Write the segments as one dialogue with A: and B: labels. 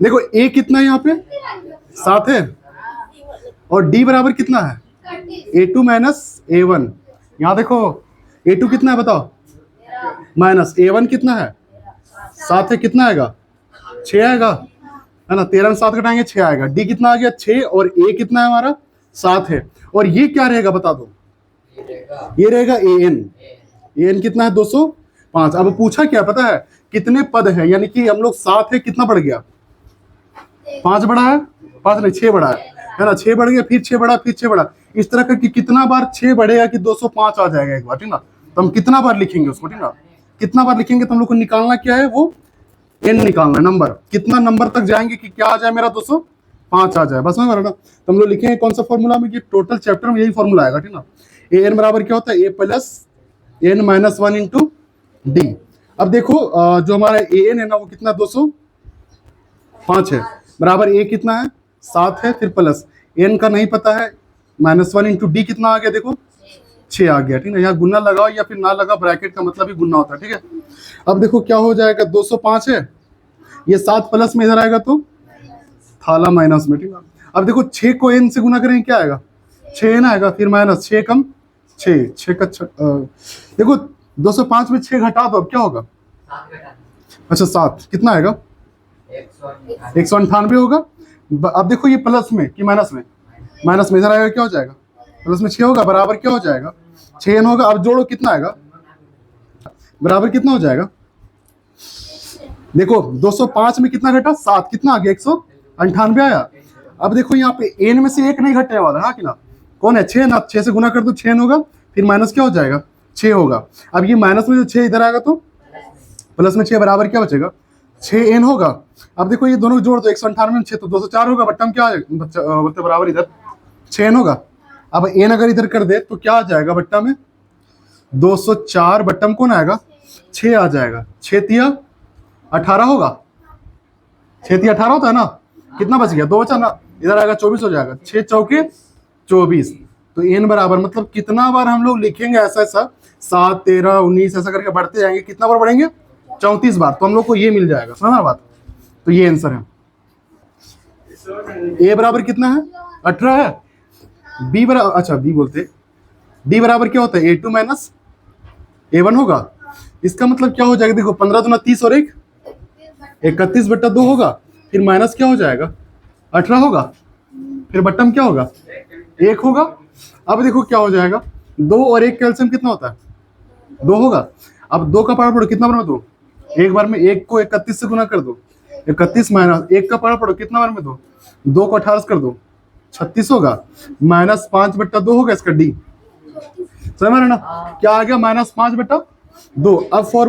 A: देखो ए कितना है यहाँ पे 7 है, और डी बराबर कितना है A2 माइनस A1। यहाँ देखो A2 कितना है बताओ, माइनस A1 कितना है 7 है, कितना आएगा 6 आएगा, है ना। 13 में 7 घटाएंगे 6 आएगा। डी कितना आ गया 6, और ए कितना है हमारा 7 है। और ये क्या रहेगा बता दो, ये रहेगा एन कितना है 205। अब पूछा क्या पता है, कितने पद है, यानी कि हम लोग 7 है, कितना बढ़ गया 5 बढ़ा है, 5 नहीं 6 बढ़ा है ना, 6 बढ़ गया, फिर 6 बढ़ा, फिर 6 बढ़ा। इस तरह का कि कितना बार 6 बढ़ेगा कि 205 आ जाएगा एक बार, ठीक ना। तो हम कितना बार लिखेंगे उसको, ठीक ना, कितना बार लिखेंगे, तो हम लोग को निकालना क्या है, वो एन निकालना, नंबर कितना नंबर तक जाएंगे कि क्या आ जाए मेरा 205 आ जाए, बस में ना। तो हम लोग लिखेंगे कौन सा फॉर्मूला में, ये टोटल चैप्टर में यही फॉर्मूला आएगा, ठीक ना। ए एन बराबर क्या होता है, A plus N minus 1 into D. अब देखो जो हमारा ए एन है ना वो कितना 205 है, बराबर ए कितना है 7 है, फिर प्लस एन का नहीं पता है -1 इंटू डी कितना आ गया, देखो 6 आ गया, ठीक है। यहाँ गुना लगाओ या फिर ना लगा, ब्रैकेट का मतलब ही गुना होता है, ठीक है। अब देखो क्या हो जाएगा, 205 है, ये 7 प्लस में इधर आएगा तो थाला माइनस में, ठीक है। अब देखो 6 को n से गुना करेंगे क्या आएगा 6n आएगा, फिर माइनस 6 कम 6 का देखो 205 में 6 घटा दो, अब क्या होगा, अच्छा 7 कितना आएगा 198 होगा। अब देखो ये प्लस में कि माइनस में, माइनस में इधर आएगा क्या हो जाएगा, प्लस में 6 होगा, बराबर क्या हो जाएगा 6n होगा। अब जोड़ो कितना आएगा, बराबर कितना हो जाएगा, देखो 205 में कितना घटा 7, कितना आ गया 198 आया। अब देखो यहाँ पे एन में से एक नहीं घटने वाला, हाँ कि ना, कौन है 6 ना, 6 से गुना कर दो 6 होगा, फिर माइनस क्या हो जाएगा 6 होगा। अब ये माइनस में जो 6 इधर आएगा तो प्लस में 6 बराबर क्या बचेगा 6n होगा। अब देखो ये दोनों जोड़ दो 198 में 6 तो 204 होगा, बट्टा में क्या बोलते बराबर इधर 6n होगा। अब n अगर इधर कर दे तो क्या आ जाएगा बट्टा में 204, बट्टा में कौन आएगा 6 आ जाएगा, 6 तिया 18 होगा, 6 तिया 18 होता है ना, कितना बच गया 2 बचा ना, इधर आएगा 24 हो जाएगा, 6 चौके 24। तो n बराबर मतलब कितना बार हम लोग लिखेंगे ऐसा ऐसा 7 13 19 ऐसा करके बढ़ते जाएंगे, कितना बार बढ़ेंगे 34 बार, तो हम लोग को ये मिल जाएगा, समझ बात। तो ये आंसर है। a बराबर कितना है 18 है, b बराबर, अच्छा b बोलते, d बराबर क्या होता है A2 माइनस A1 होगा। इसका मतलब क्या हो जाएगा, देखो 15 दूना 30 और 1 31 बट्टा 2 होगा, फिर माइनस क्या हो जाएगा 18 होगा, फिर बट्टा में क्या होगा 1 होगा। अब देखो क्या हो जाएगा, 2 और 1 कैल्शियम कितना होता है 2 होगा। अब 2 का पारा पढ़ो कितना बार में 2, एक बार में, 1 को 31 से गुना कर दो 31 माइनस 1 का पारा पढ़ो कितना बार में 2 को 18 कर दो 36 होगा, माइनस 5 बट्टा 2 होगा इसका डी, समझ रहे ना, क्या आ गया -5 बट्टा 2।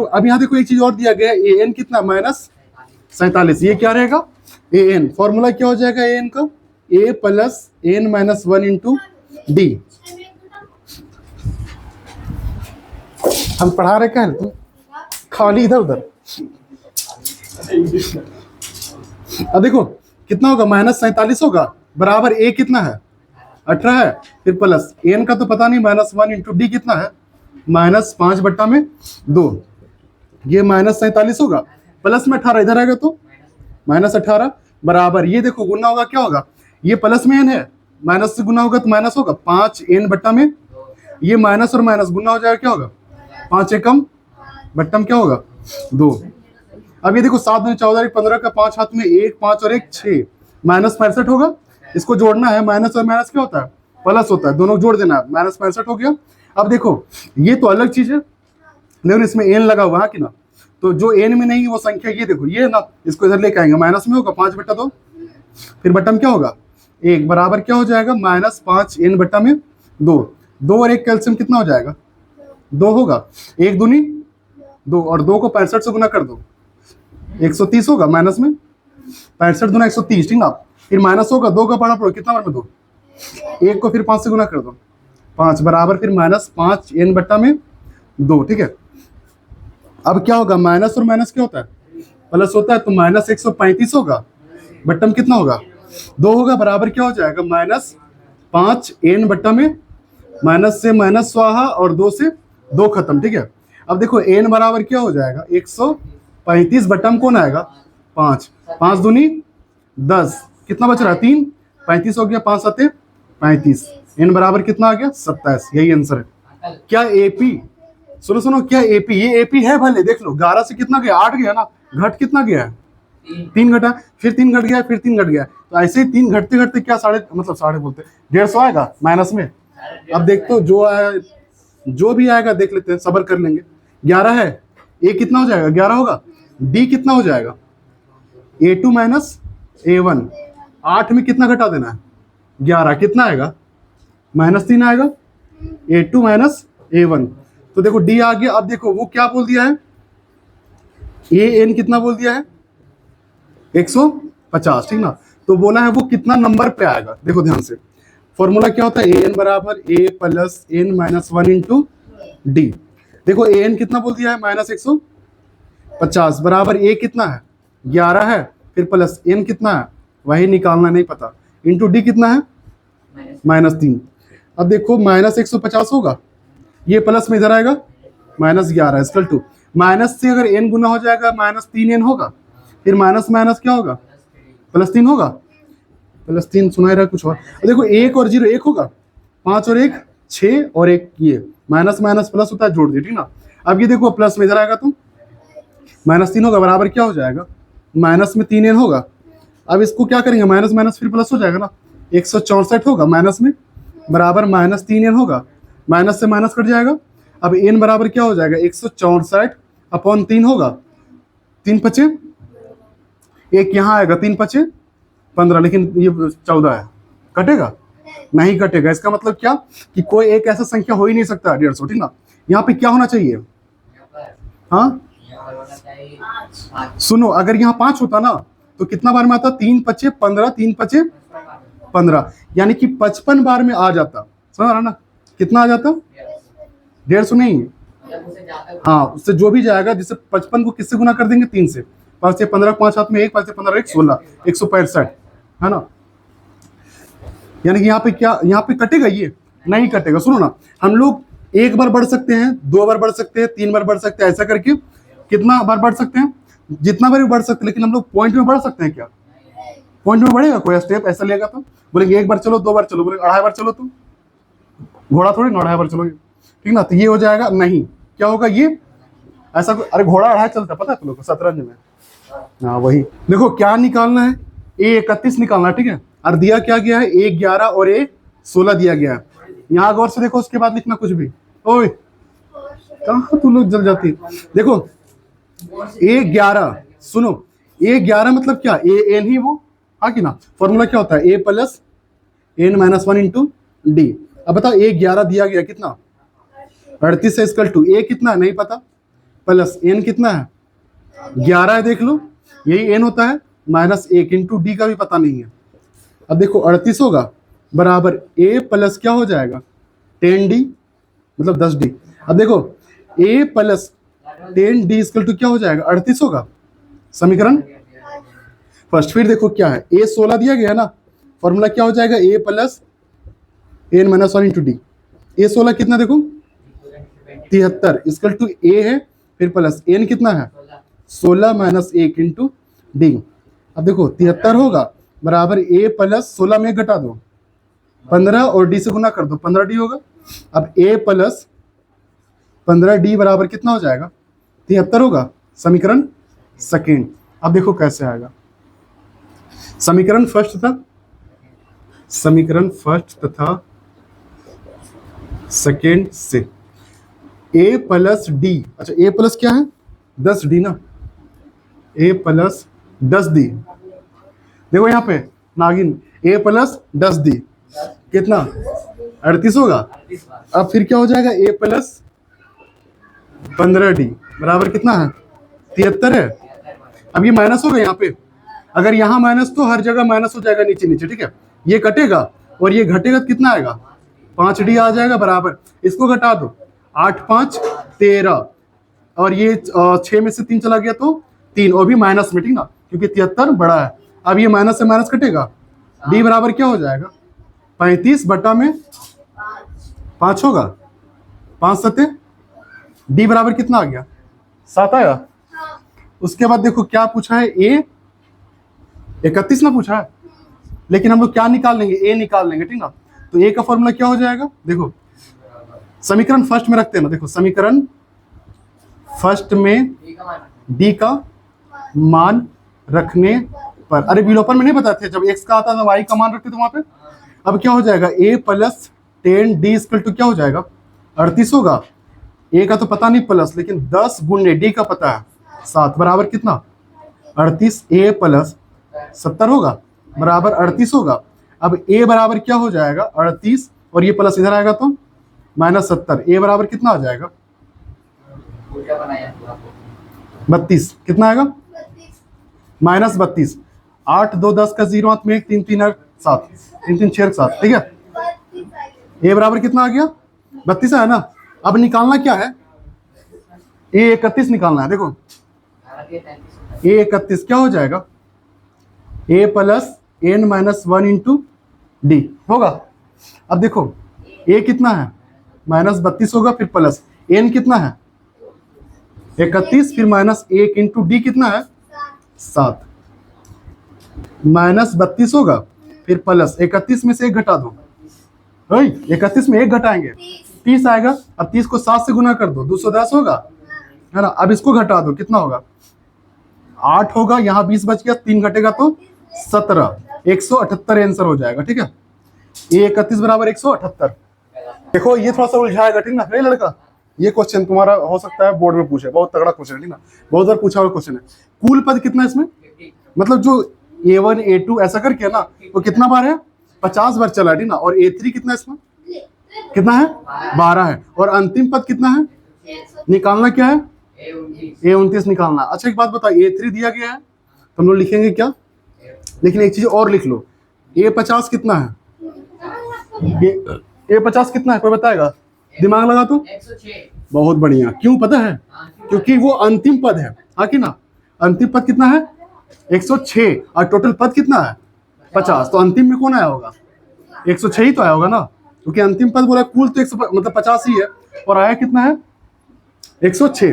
A: अब यहाँ देखो एक चीज और दिया गया है, an कितना -47, ये क्या रहेगा an, फॉर्मूला क्या हो जाएगा an का a plus n minus 1 into D. हम पढ़ा रहे क्या है तुम खाली इधर उधर। अब देखो कितना होगा -47 होगा, बराबर a कितना है 18 है, फिर प्लस n का तो पता नहीं -1 इंटू डी कितना है -5 बट्टा में 2, ये -47 होगा, प्लस में 18 इधर आएगा तो -18 बराबर, ये देखो गुना होगा क्या होगा, ये प्लस में n है, माइनस से गुना होगा तो माइनस होगा 5n बट्टा में, ये माइनस और माइनस गुना हो जाएगा क्या होगा 5 एकम बट्टा में क्या होगा 2। अब ये देखो 7 दूनी 14 15 का 5 हाथ में 1 5 और 1 6, -65 होगा, इसको जोड़ना है, माइनस और माइनस क्या होता है प्लस होता है, दोनों जोड़ देना है, -65 हो गया। अब देखो ये तो अलग चीज है, लेकिन इसमें n लगा हुआ है कि ना, तो जो n में नहीं वो संख्या ये देखो ये ना, इसको इधर लेके आएंगे, माइनस में होगा 5 बट्टा 2, फिर बट्टा में क्या होगा 1 बराबर क्या हो जाएगा -5n बट्टा में 2, 2 और 1 कैल्शियम कितना हो जाएगा 2 होगा, 1 दूनी 2 और 2 को 65 से गुना कर दो 130 होगा, माइनस में 65 दूना 130, ठीक ना, फिर माइनस होगा 2 का पारा पड़ो कितना बार में 2, 1 को फिर 5 से गुना कर दो 5 बराबर फिर -5n बट्टा में 2, ठीक है। अब क्या होगा, माइनस और माइनस क्या होता है प्लस होता है, तो -135 होगा, बट्टा में कितना होगा 2 होगा, बराबर क्या हो जाएगा -5n बट्टा में, माइनस से माइनस स्वाहा और 2 से 2 खत्म, ठीक है। अब देखो n बराबर क्या हो जाएगा 135 बट्टा में कौन आएगा 5, 5 दूनी 10, कितना बच रहा है 3, 35 हो गया, 5 7 35, n बराबर कितना आ गया 27, यही आंसर है। क्या एपी, सुनो सुनो, क्या एपी, ये एपी है भले, देख लो 11 से कितना गया 8 गया ना, घट कितना गया है 3 घटा, फिर 3 घट गया, फिर 3 घट गया, तो ऐसे ही 3 घटते घटते क्या साढ़े बोलते 150 आएगा माइनस में। अब देखते हो जो आया, जो भी आएगा देख लेते हैं, सबर कर लेंगे। 11 है, ए कितना हो जाएगा 11 होगा, डी कितना हो जाएगा A2 माइनस A1, 8 में कितना घटा देना है 11, कितना आएगा -3 आएगा, A2 माइनस A1, तो देखो डी आ गया। अब देखो वो क्या बोल दिया है, AN कितना बोल दिया है 150, ठीक ना, तो बोला है वो कितना नंबर पे आएगा। देखो ध्यान से, फॉर्मूला क्या होता है, AN बराबर A plus N minus 1 into D. देखो AN कितना बोल दिया है -150 बराबर A कितना है 11 है, फिर प्लस N कितना है वही निकालना नहीं पता, इंटू डी कितना है -3। अब देखो -150 होगा, ये प्लस में इधर आएगा -11 इसकल टू, माइनस से अगर n गुना हो जाएगा -3n होगा, फिर माइनस माइनस क्या होगा +3 होगा, +3 सुना रहा कुछ और। देखो 1 और 0 1 होगा, 5 और 1 6 और 1 ये माइनस माइनस प्लस होता है, जोड़ दिया, ठीक ना। अब ये देखो प्लस में इधर आएगा तो -3 होगा, बराबर क्या हो जाएगा माइनस में 3n होगा। अब इसको क्या करेंगे, माइनस माइनस फिर प्लस हो जाएगा ना, 164 होगा माइनस में, बराबर -3n होगा, माइनस से माइनस कट जाएगा। अब n बराबर क्या हो जाएगा 164 अपॉन 3 होगा, 3 पचे, एक यहाँ आएगा 3 पचे 15, लेकिन ये 14 है, कटेगा नहीं कटेगा। इसका मतलब क्या कि कोई एक ऐसा संख्या हो ही नहीं सकता 150, ठीक ना। यहाँ पे क्या होना चाहिए, हाँ सुनो, अगर यहाँ 5 होता ना तो कितना बार में आता, 3 पचे 15, 3 पचे 15, यानी कि 55 बार में आ जाता, समझ रहा ना, कितना आ जाता 150 नहीं, हाँ उससे जो भी जाएगा, जिससे 55 को किससे गुना कर देंगे 3 से, 5 से 15, 5 हाथ में 1, 5 से 15 1 16, 165 है ना। यानी कि यहाँ पे क्या, यहाँ पे कटेगा, ये नहीं कटेगा। सुनो ना, हम लोग 1 बार बढ़ सकते हैं, 2 बार बढ़ सकते हैं, 3 बार बढ़ सकते हैं, ऐसा करके कितना बार बढ़ सकते हैं, जितना बार भी बढ़ सकते हैं, लेकिन हम लोग पॉइंट में बढ़ सकते हैं क्या, पॉइंट में बढ़ेगा कोई स्टेप ऐसा लेगा तो बोलेंगे 1 बार चलो, 2 बार चलो, बोलेंगे 2.5 बार चलो, तो घोड़ा थोड़ी 2.5 बार चलोगे, ठीक ना। तो ये हो जाएगा नहीं, क्या होगा ये ऐसा, अरे घोड़ा 2.5 चलता पता है तुम लोग को शतरंज में, हाँ वही। देखो क्या निकालना है, A31 निकालना है, ठीक है, और दिया क्या गया है A11 और A16 दिया गया है। यहाँ गौर से देखो, उसके बाद लिखना कुछ भी, ओए कहाँ तुम लोग जल जाती। देखो A11, सुनो A11 मतलब क्या, AN ही वो, हाँ कि ना, फॉर्मूला क्या होता है A plus N minus 1 into D. अब बताओ A11 दिया गया कितना 38 है, इसकल टू A कितना है नहीं पता, प्लस N कितना है 11 है, देख लो यही N होता है, -1 इंटू डी का भी पता नहीं है। अब देखो 38 होगा बराबर A प्लस क्या हो जाएगा 10D, मतलब 10D। अब देखो A plus 10D is equal to क्या हो जाएगा 38 होगा, समीकरण फर्स्ट। फिर देखो क्या है A16 दिया गया है ना, फॉर्मूला क्या हो जाएगा A plus N minus 1 into D. A16 कितना देखो 73 इसकल टू A है, फिर प्लस N कितना है 16 माइनस 1 इंटू डी। अब देखो 73 होगा बराबर A प्लस 16 में घटा दो 15 और D से गुना कर दो 15D होगा। अब A प्लस 15D बराबर कितना हो जाएगा 73 होगा, समीकरण सेकेंड। अब देखो कैसे आएगा, समीकरण फर्स्ट था, समीकरण फर्स्ट तथा सेकेंड से A प्लस D, अच्छा A प्लस क्या है 10D ना, A प्लस 10D। देखो यहाँ पे नागिन A प्लस 10D कितना 38 होगा। अब फिर क्या हो जाएगा A प्लस 15D बराबर कितना है 73 है। अब ये माइनस होगा यहाँ पे, अगर यहाँ माइनस तो हर जगह माइनस हो जाएगा नीचे नीचे, ठीक है, ये कटेगा और ये घटेगा तो कितना आएगा 5D आ जाएगा बराबर, इसको घटा दो 8 5 13 और ये 6 में से 3 चला गया तो 3 और भी माइनस में, ठीक ना, क्योंकि 73 बड़ा है। अब ये माइनस से माइनस कटेगा, D बराबर क्या हो जाएगा 35 बटा में 5 होगा, 5 सत्ते D बराबर कितना आ गया 7 आया। उसके बाद देखो क्या पूछा है 31 ना पूछा है, लेकिन हम लोग क्या निकाल लेंगे, ए निकाल लेंगे, ठीक ना। तो ए का फॉर्मूला क्या हो जाएगा, देखो समीकरण फर्स्ट में रखते हैं ना, देखो समीकरण फर्स्ट में डी का मान रखने पर, अरे विलोपन में नहीं बताते थे, जब एक्स का आता था वाई का मान रखते थे वहां पे। अब क्या हो जाएगा, A plus 10 D equal to क्या हो जाएगा, 38 होगा। ए का तो पता नहीं प्लस, लेकिन 10 गुणे डी का पता है 7 बराबर कितना 38, ए प्लस 70 होगा बराबर 38 होगा। अब ए बराबर क्या हो जाएगा 38, और ये प्लस इधर आएगा तो -70, ए बराबर कितना आ जाएगा 32, कितना आएगा -32। 8 2 10 का 0 हाथ में 3 3 8 7, 3 3 6 7, ठीक है। ए बराबर कितना आ गया 32 है ना। अब निकालना क्या है, ए 31 निकालना है। देखो ए 31 क्या हो जाएगा, A plus N minus 1 into D होगा। अब देखो ए कितना है -32 होगा, फिर प्लस एन कितना है 31, फिर -1 इंटू डी कितना है 7, -32 होगा, फिर प्लस 31 में से 1 घटा दो, 31 में 1 घटाएंगे 30 आएगा। अब 30 को 7 से गुना कर दो 210 होगा, है ना। अब इसको घटा दो, कितना होगा 8 होगा, यहाँ 20 बच गया, 3 घटेगा तो 17, 178 आंसर हो जाएगा, ठीक है। ये 31 बराबर 178। देखो ये थोड़ा सा उलझाएगा, ठीक ना। लड़का ये क्वेश्चन तुम्हारा हो सकता है बोर्ड में पूछे, बहुत तगड़ा क्वेश्चन है, ठीक ना, बहुत बार पूछा हुआ क्वेश्चन है। कुल पद कितना है इसमें, मतलब जो A1 A2 ऐसा करके ना, तो कितना बार है 50 बार चला है, ठीक ना। और A3 कितना है इसमें, कितना है 12 है। और अंतिम पद कितना है, निकालना क्या है A29 निकालना। अच्छा एक बात बताओ, A3 दिया गया है तो हम लोग लिखेंगे क्या, लेकिन एक चीज और लिख लो, A50 कितना है, A50 कितना है कोई बताएगा, दिमाग लगा तो।
B: 106।
A: बहुत बढ़िया, क्यों पता है, क्योंकि वो अंतिम पद है, हाँ कि ना। अंतिम पद कितना है 106, और टोटल पद कितना है 50, तो अंतिम में कौन आया होगा 106 ही तो आया होगा ना, क्योंकि अंतिम पद बोला कुल तो 100 मतलब 50 ही है, और आया कितना है 106।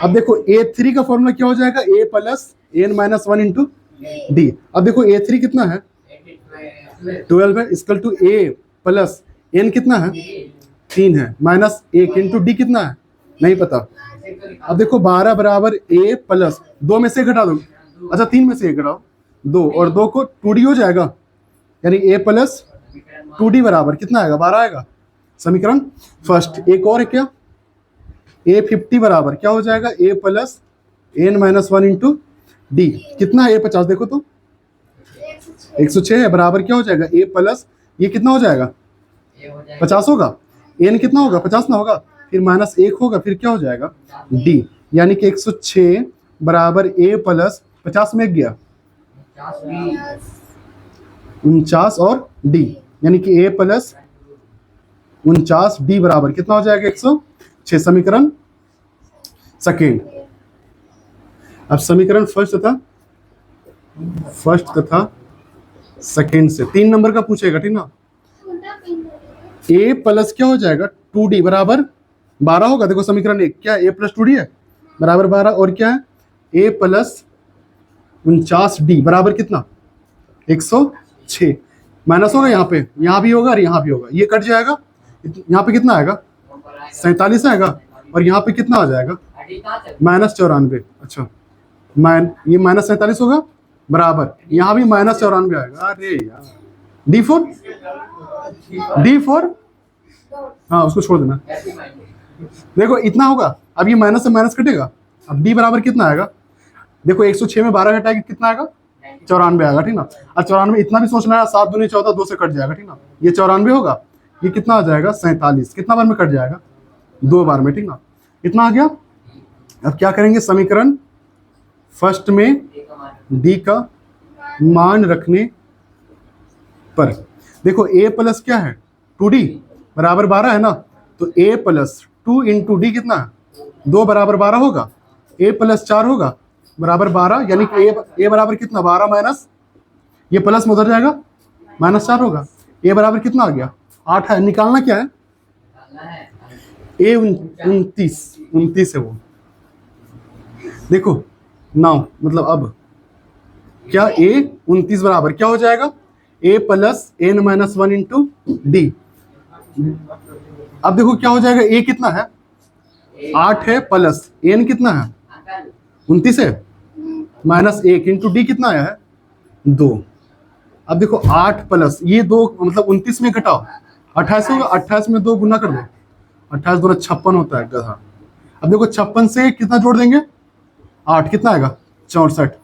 A: अब देखो A3 का फॉर्मूला क्या हो जाएगा, A plus N minus 1 into D. अब देखो A3 कितना है 12 है, equal to A plus n कितना है 3 है, -1 इंटू डी कितना है नहीं पता। अब देखो 12 बराबर A प्लस 2 में से घटा दो, अच्छा 3 में से 1 घटाओ 2, और 2 को 2D हो जाएगा, यानी A प्लस 2D बराबर कितना आएगा 12 आएगा। समीकरण फर्स्ट। एक और है क्या, A50 बराबर क्या हो जाएगा, A plus N minus 1 into d, कितना है A50 देखो तो 106 है, बराबर क्या हो जाएगा A प्लस ये कितना हो जाएगा 50 होगा, एन कितना होगा 50 ना होगा, फिर -1 होगा, फिर क्या हो जाएगा डी, यानी कि 106 बराबर A प्लस 50 में गया 49 और डी, यानी कि A प्लस 49 डी बराबर कितना हो जाएगा 106। समीकरण सेकेंड। अब समीकरण फर्स्ट तथा सेकेंड से 3 नंबर का पूछेगा, ठीक ना। A प्लस क्या हो जाएगा 2D बराबर 12 होगा, देखो समीकरण 1 क्या A प्लस 2D है बराबर 12, और क्या है A प्लस 49D बराबर कितना 106, माइनस होगा यहाँ पे, यहाँ भी होगा और यहाँ भी होगा, ये कट जाएगा, यहाँ पे कितना आएगा 47 आएगा, और यहाँ पे कितना आ जाएगा -94। अच्छा ये -47 होगा बराबर, यहाँ भी -94 आएगा। अरे यार D4 हाँ उसको छोड़ देना। देखो इतना होगा, अब ये माइनस से माइनस कटेगा, अब D बराबर कितना आएगा, देखो 106 में 12 घटाएगा कितना आएगा 94 आएगा, ठीक ना। अब 94 इतना भी सोचना है, 7 दूनी 14, 2 से कट जाएगा, ठीक ना। ये 94 होगा, ये कितना आ जाएगा 47, कितना बार में कट जाएगा 2 बार में, ठीक ना। इतना आ गया। अब क्या करेंगे, समीकरण फर्स्ट में D का मान रखने पर, देखो A प्लस क्या है 2D बराबर 12 है ना, तो A प्लस 2 इंटू डी कितना है 2 बराबर 12 होगा, A प्लस 4 होगा बराबर 12, यानी कि A बराबर कितना 12 माइनस ये प्लस में उधर जाएगा -4 होगा, A बराबर कितना आ गया 8 है। निकालना क्या है A 29 है वो, देखो नाउ मतलब अब क्या a 29 बराबर क्या हो जाएगा, a plus n minus 1 into D. अब देखो क्या हो जाएगा, a कितना है 8 है, प्लस n कितना है 29 है, माइनस 1 इंटू डी कितना आया है 2। अब देखो 8 प्लस ये 2 मतलब 29 में घटाओ 28 होगा, 28 में 2 गुना कर दो, 28 दूना 56 होता है गधा। अब देखो 56 से कितना जोड़ देंगे 8, कितना आएगा 64।